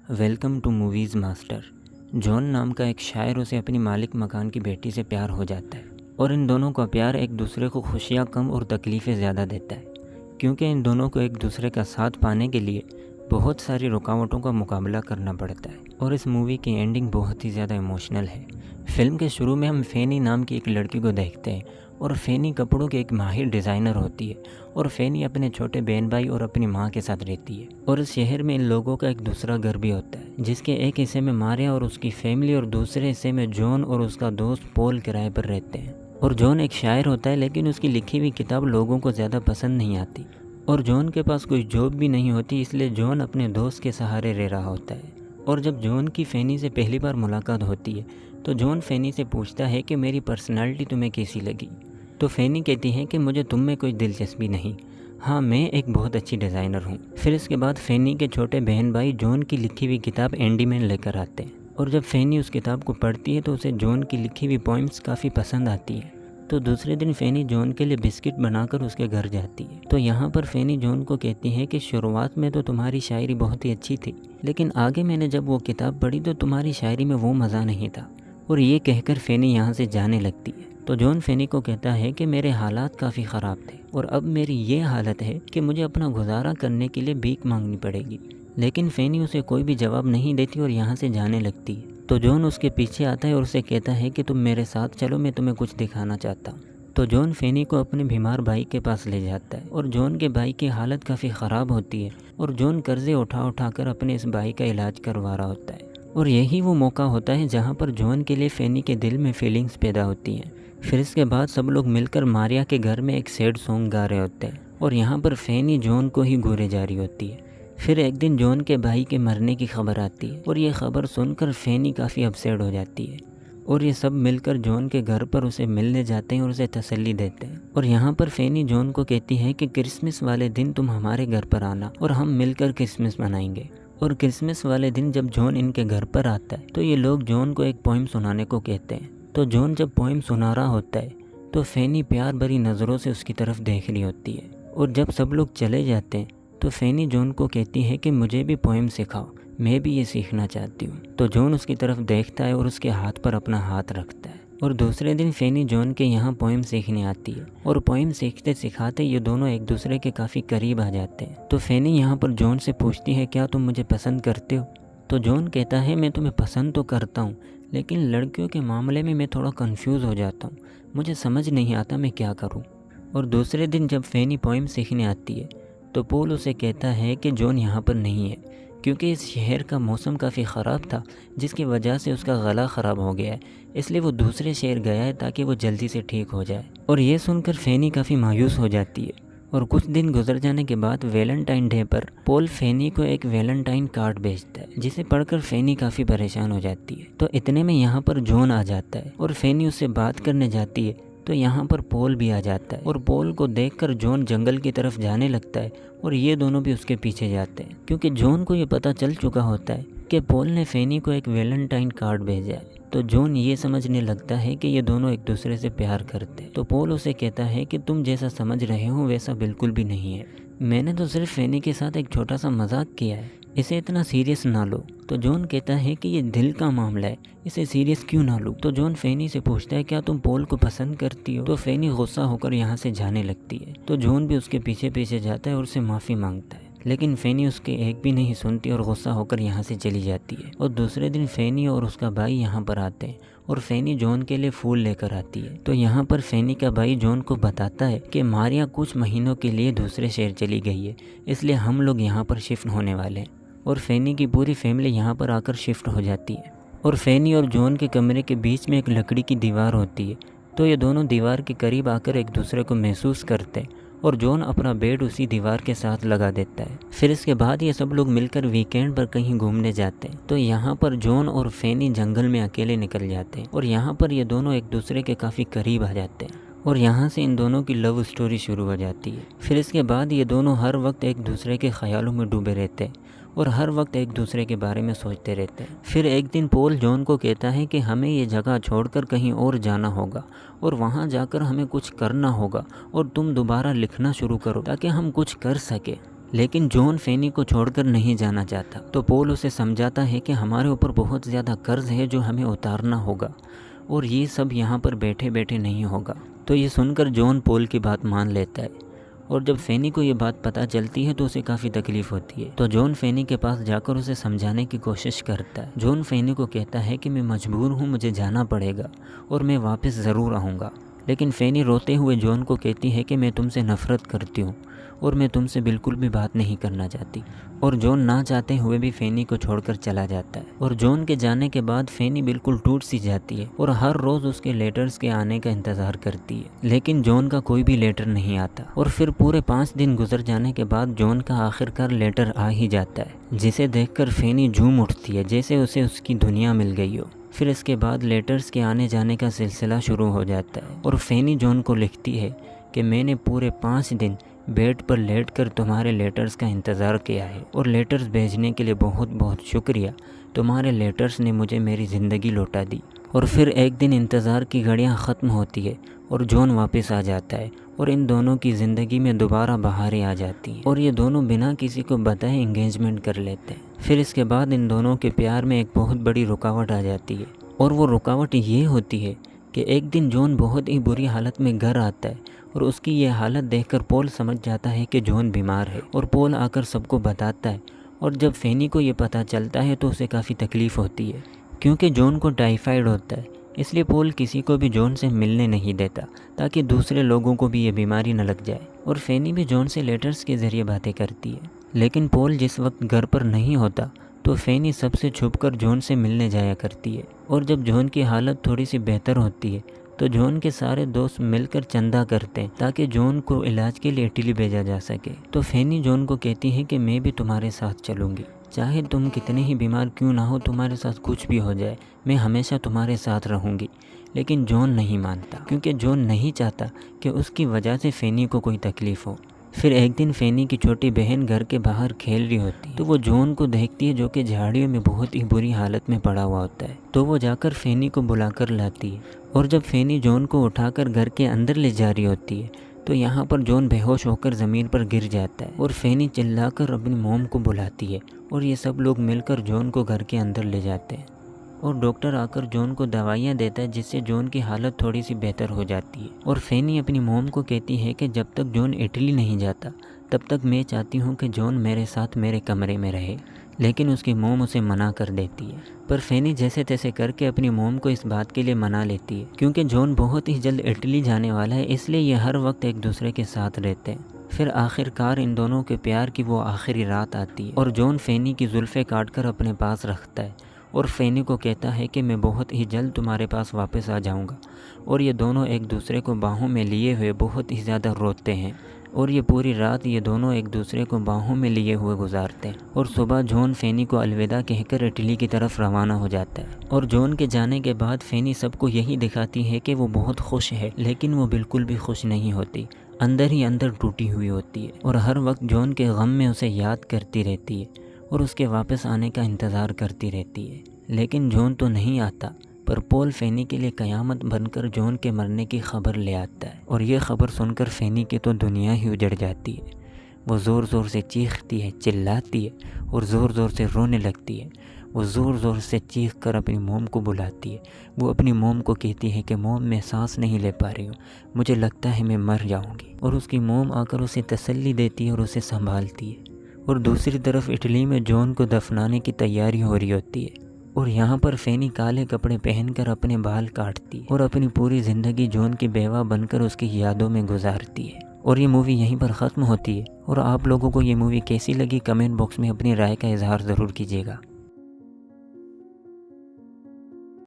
Welcome to movies master. John नाम का एक शायर उसे अपनी मालिक मकान की बेटी से प्यार हो जाता है और इन दोनों का प्यार एक दूसरे को खुशियाँ कम और तकलीफ़ें ज़्यादा देता है, क्योंकि इन दोनों को एक दूसरे का साथ पाने के लिए बहुत सारी रुकावटों का मुकाबला करना पड़ता है। और इस मूवी की एंडिंग बहुत ही ज़्यादा इमोशनल है। फिल्म के शुरू में हम फेनी नाम की एक लड़की को देखते हैं और फेनी कपड़ों की एक माहिर डिज़ाइनर होती है और फेनी अपने छोटे बहन भाई और अपनी माँ के साथ रहती है। और इस शहर में इन लोगों का एक दूसरा घर भी होता है, जिसके एक हिस्से में मारिया और उसकी फैमिली और दूसरे हिस्से में जॉन और उसका दोस्त पॉल किराए पर रहते हैं। और जॉन एक शायर होता है, लेकिन उसकी लिखी हुई किताब लोगों को ज़्यादा पसंद नहीं आती और जॉन के पास कोई जॉब भी नहीं होती, इसलिए जॉन अपने दोस्त के सहारे रह रहा होता है। और जब जॉन की फेनी से पहली बार मुलाकात होती है तो जॉन फेनी से पूछता है कि मेरी पर्सनालिटी तुम्हें कैसी लगी। तो फेनी कहती है कि मुझे तुम में कोई दिलचस्पी नहीं, हाँ मैं एक बहुत अच्छी डिज़ाइनर हूँ। फिर इसके बाद फेनी के छोटे बहन भाई जॉन की लिखी हुई किताब एंडी मैन लेकर आते हैं और जब फेनी उस किताब को पढ़ती है तो उसे जॉन की लिखी हुई पोइम्स काफ़ी पसंद आती है। तो दूसरे दिन फेनी जॉन के लिए बिस्किट बनाकर उसके घर जाती है। तो यहाँ पर फेनी जॉन को कहती है कि शुरुआत में तो तुम्हारी शायरी बहुत ही अच्छी थी, लेकिन आगे मैंने जब वो किताब पढ़ी तो तुम्हारी शायरी में वो मज़ा नहीं था। और ये कहकर फेनी यहाँ से जाने लगती है। तो जॉन फेनी को कहता है कि मेरे हालात काफ़ी ख़राब थे और अब मेरी ये हालत है कि मुझे अपना गुजारा करने के लिए भीख मांगनी पड़ेगी। लेकिन फेनी उसे कोई भी जवाब नहीं देती और यहाँ से जाने लगती है। तो जॉन उसके पीछे आता है और उसे कहता है कि तुम मेरे साथ चलो, मैं तुम्हें कुछ दिखाना चाहता हूँ। तो जॉन फेनी को अपने बीमार भाई के पास ले जाता है और जॉन के भाई की हालत काफ़ी ख़राब होती है और जॉन कर्जे उठा कर अपने इस भाई का इलाज करवा रहा होता है। और यही वो मौका होता है जहाँ पर जॉन के लिए फेनी के दिल में फीलिंग्स पैदा होती हैं। फिर इसके बाद सब लोग मिलकर मारिया के घर में एक सैड सॉन्ग गा रहे होते हैं और यहाँ पर फेनी जॉन को ही घूरे जा रही होती है। फिर एक दिन जॉन के भाई के मरने की खबर आती है और ये खबर सुनकर फेनी काफ़ी अपसेट हो जाती है और ये सब मिलकर जॉन के घर पर उसे मिलने जाते हैं और उसे तसल्ली देते हैं। और यहाँ पर फेनी जॉन को कहती है कि क्रिसमस वाले दिन तुम हमारे घर पर आना और हम मिलकर क्रिसमस मनाएंगे। और क्रिसमस वाले दिन जब जॉन इनके घर पर आता है तो ये लोग जॉन को एक पोइम सुनाने को कहते हैं। तो जॉन जब पोइम सुना रहा होता है तो फेनी प्यार भरी नज़रों से उसकी तरफ देख रही होती है। और जब सब लोग चले जाते हैं तो फेनी जॉन को कहती है कि मुझे भी पोइम सिखाओ, मैं भी ये सीखना चाहती हूँ। तो जॉन उसकी तरफ देखता है और उसके हाथ पर अपना हाथ रखता है। और दूसरे दिन फेनी जॉन के यहाँ पोइम सीखने आती है और पोइम सीखते सिखाते ये दोनों एक दूसरे के काफ़ी करीब आ जाते हैं। तो फेनी यहाँ पर जॉन से पूछती है क्या तुम मुझे पसंद करते हो। तो जॉन कहता है मैं तुम्हें पसंद तो करता हूँ, लेकिन लड़कियों के मामले में मैं थोड़ा कंफ्यूज हो जाता हूँ, मुझे समझ नहीं आता मैं क्या करूँ। और दूसरे दिन जब फेनी पोइम सीखने आती है तो पॉल उसे कहता है कि जॉन यहाँ पर नहीं है क्योंकि इस शहर का मौसम काफ़ी ख़राब था, जिसकी वजह से उसका गला ख़राब हो गया है, इसलिए वो दूसरे शहर गया है ताकि वो जल्दी से ठीक हो जाए। और ये सुनकर फेनी काफ़ी मायूस हो जाती है। और कुछ दिन गुजर जाने के बाद वैलेंटाइन डे पर पॉल फेनी को एक वैलेंटाइन कार्ड भेजता है, जिसे पढ़कर फेनी काफ़ी परेशान हो जाती है। तो इतने में यहाँ पर जॉन आ जाता है और फेनी उससे बात करने जाती है तो यहाँ पर पॉल भी आ जाता है और पॉल को देखकर जॉन जंगल की तरफ जाने लगता है और ये दोनों भी उसके पीछे जाते हैं, क्योंकि जॉन को ये पता चल चुका होता है कि पॉल ने फेनी को एक वैलेंटाइन कार्ड भेजा है। तो जॉन ये समझने लगता है कि ये दोनों एक दूसरे से प्यार करते हैं। तो पॉल उसे कहता है कि तुम जैसा समझ रहे हो वैसा बिल्कुल भी नहीं है, मैंने तो सिर्फ फेनी के साथ एक छोटा सा मजाक किया है, इसे इतना सीरियस ना लो। तो जॉन कहता है कि ये दिल का मामला है, इसे सीरियस क्यों ना लूँ। तो जॉन फेनी से पूछता है क्या तुम पॉल को पसंद करती हो। तो फेनी गुस्सा होकर यहाँ से जाने लगती है। तो जॉन भी उसके पीछे पीछे जाता है और उससे माफ़ी मांगता है, लेकिन फेनी उसके एक भी नहीं सुनती और गुस्सा होकर यहाँ से चली जाती है। और दूसरे दिन फेनी और उसका भाई यहाँ पर आते हैं और फेनी जॉन के लिए फूल लेकर आती है। तो यहाँ पर फेनी का भाई जॉन को बताता है कि मारिया कुछ महीनों के लिए दूसरे शहर चली गई है, इसलिए हम लोग यहाँ पर शिफ्ट होने वाले हैं। और फेनी की पूरी फैमिली यहाँ पर आकर शिफ्ट हो जाती है। और फेनी और जॉन के कमरे के बीच में एक लकड़ी की दीवार होती है, तो ये दोनों दीवार के करीब आकर एक दूसरे को महसूस करते हैं और जॉन अपना बेड उसी दीवार के साथ लगा देता है। फिर इसके बाद ये सब लोग मिलकर वीकेंड पर कहीं घूमने जाते हैं। तो यहाँ पर जॉन और फेनी जंगल में अकेले निकल जाते हैं और यहाँ पर ये दोनों एक दूसरे के काफ़ी करीब आ जाते हैं और यहाँ से इन दोनों की लव स्टोरी शुरू हो जाती है। फिर इसके बाद ये दोनों हर वक्त एक दूसरे के ख्यालों में डूबे रहते हैं और हर वक्त एक दूसरे के बारे में सोचते रहते हैं। फिर एक दिन पॉल जॉन को कहता है कि हमें ये जगह छोड़कर कहीं और जाना होगा और वहाँ जाकर हमें कुछ करना होगा और तुम दोबारा लिखना शुरू करो ताकि हम कुछ कर सके। लेकिन जॉन फैनी को छोड़कर नहीं जाना चाहता। तो पॉल उसे समझाता है कि हमारे ऊपर बहुत ज़्यादा कर्ज है जो हमें उतारना होगा और ये सब यहाँ पर बैठे बैठे नहीं होगा। तो ये सुनकर जॉन पॉल की बात मान लेता है और जब फैनी को ये बात पता चलती है तो उसे काफ़ी तकलीफ़ होती है। तो जॉन फैनी के पास जाकर उसे समझाने की कोशिश करता है। जॉन फैनी को कहता है कि मैं मजबूर हूँ, मुझे जाना पड़ेगा और मैं वापस ज़रूर आऊँगा। लेकिन फैनी रोते हुए जॉन को कहती है कि मैं तुमसे नफ़रत करती हूँ और मैं तुमसे बिल्कुल भी बात नहीं करना चाहती। और जॉन ना चाहते हुए भी फैनी को छोड़कर चला जाता है। और जॉन के जाने के बाद फैनी बिल्कुल टूट सी जाती है और हर रोज़ उसके लेटर्स के आने का इंतज़ार करती है। लेकिन जॉन का कोई भी लेटर नहीं आता और फिर पूरे 5 दिन गुजर जाने के बाद जॉन का आखिरकार लेटर आ ही जाता है, जिसे देखकर फैनी झूम उठती है जैसे उसे उसकी दुनिया मिल गई हो। फिर इसके बाद लेटर्स के आने जाने का सिलसिला शुरू हो जाता है और फैनी जॉन को लिखती है कि मैंने पूरे 5 दिन बेड पर लेटकर तुम्हारे लेटर्स का इंतज़ार किया है और लेटर्स भेजने के लिए बहुत बहुत शुक्रिया। तुम्हारे लेटर्स ने मुझे मेरी ज़िंदगी लौटा दी। और फिर एक दिन इंतज़ार की घड़ियाँ ख़त्म होती है और जॉन वापस आ जाता है और इन दोनों की ज़िंदगी में दोबारा बहारें आ जाती हैं और ये दोनों बिना किसी को बताए एंगेजमेंट कर लेते हैं। फिर इसके बाद इन दोनों के प्यार में एक बहुत बड़ी रुकावट आ जाती है और वो रुकावट ये होती है कि एक दिन जॉन बहुत ही बुरी हालत में घर आता है और उसकी ये हालत देखकर पॉल समझ जाता है कि जॉन बीमार है और पॉल आकर सबको बताता है। और जब फैनी को ये पता चलता है तो उसे काफ़ी तकलीफ़ होती है क्योंकि जॉन को टाइफाइड होता है। इसलिए पॉल किसी को भी जॉन से मिलने नहीं देता ताकि दूसरे लोगों को भी ये बीमारी न लग जाए। और फैनी भी जॉन से लेटर्स के ज़रिए बातें करती है। लेकिन पॉल जिस वक्त घर पर नहीं होता तो फैनी सबसे छुपकर जॉन से मिलने जाया करती है। और जब जॉन की हालत थोड़ी सी बेहतर होती है तो जॉन के सारे दोस्त मिलकर चंदा करते हैं ताकि जॉन को इलाज के लिए इटली भेजा जा सके। तो फैनी जॉन को कहती है कि मैं भी तुम्हारे साथ चलूँगी, चाहे तुम कितने ही बीमार क्यों ना हो, तुम्हारे साथ कुछ भी हो जाए, मैं हमेशा तुम्हारे साथ रहूँगी। लेकिन जॉन नहीं मानता क्योंकि जॉन नहीं चाहता कि उसकी वजह से फैनी को कोई तकलीफ़ हो। फिर एक दिन फैनी की छोटी बहन घर के बाहर खेल रही होती तो वो जॉन को देखती है जो कि झाड़ियों में बहुत ही बुरी हालत में पड़ा हुआ होता है। तो वो जाकर फैनी को बुलाकर लाती है और जब फैनी जॉन को उठाकर घर के अंदर ले जा रही होती है तो यहाँ पर जॉन बेहोश होकर ज़मीन पर गिर जाता है और फैनी चिल्लाकर अपनी मोम को बुलाती है और ये सब लोग मिलकर जॉन को घर के अंदर ले जाते हैं और डॉक्टर आकर जॉन को दवाइयाँ देता है जिससे जॉन की हालत थोड़ी सी बेहतर हो जाती है। और फैनी अपनी मोम को कहती है कि जब तक जॉन इटली नहीं जाता तब तक मैं चाहती हूँ कि जॉन मेरे साथ मेरे कमरे में रहे। लेकिन उसकी मोम उसे मना कर देती है, पर फैनी जैसे तैसे करके अपनी मोम को इस बात के लिए मना लेती है क्योंकि जॉन बहुत ही जल्द इटली जाने वाला है, इसलिए ये हर वक्त एक दूसरे के साथ रहते हैं। फिर आखिरकार इन दोनों के प्यार की वो आखिरी रात आती है और जॉन फैनी की जुल्फ़ें काटकर अपने पास रखता है और फैनी को कहता है कि मैं बहुत ही जल्द तुम्हारे पास वापस आ जाऊंगा। और ये दोनों एक दूसरे को बाहों में लिए हुए बहुत ही ज़्यादा रोते हैं और ये पूरी रात ये दोनों एक दूसरे को बाहों में लिए हुए गुजारते हैं। और सुबह जॉन फैनी को अलविदा कहकर इटली की तरफ रवाना हो जाता है। और जॉन के जाने के बाद फैनी सबको यही दिखाती है कि वो बहुत खुश है, लेकिन वो बिल्कुल भी खुश नहीं होती, अंदर ही अंदर टूटी हुई होती है और हर वक्त जॉन के गम में उसे याद करती रहती है और उसके वापस आने का इंतज़ार करती रहती है। लेकिन जॉन तो नहीं आता, पर पॉल फैनी के लिए क़यामत बनकर जॉन के मरने की खबर ले आता है और ये खबर सुनकर फैनी की तो दुनिया ही उजड़ जाती है। वो ज़ोर ज़ोर से चीखती है, चिल्लाती है और ज़ोर ज़ोर से रोने लगती है। वो ज़ोर ज़ोर से चीख कर अपनी मोम को बुलाती है। वो अपनी मोम को कहती है कि मोम मैं सांस नहीं ले पा रही हूँ, मुझे लगता है मैं मर जाऊँगी। और उसकी मोम आकर उसे तसल्ली देती है और उसे संभालती है। और दूसरी तरफ इटली में जॉन को दफनाने की तैयारी हो रही होती है और यहाँ पर फैनी काले कपड़े पहनकर अपने बाल काटती और अपनी पूरी ज़िंदगी जॉन की बेवा बनकर उसकी यादों में गुजारती है। और ये मूवी यहीं पर ख़त्म होती है। और आप लोगों को ये मूवी कैसी लगी कमेंट बॉक्स में अपनी राय का इजहार ज़रूर कीजिएगा।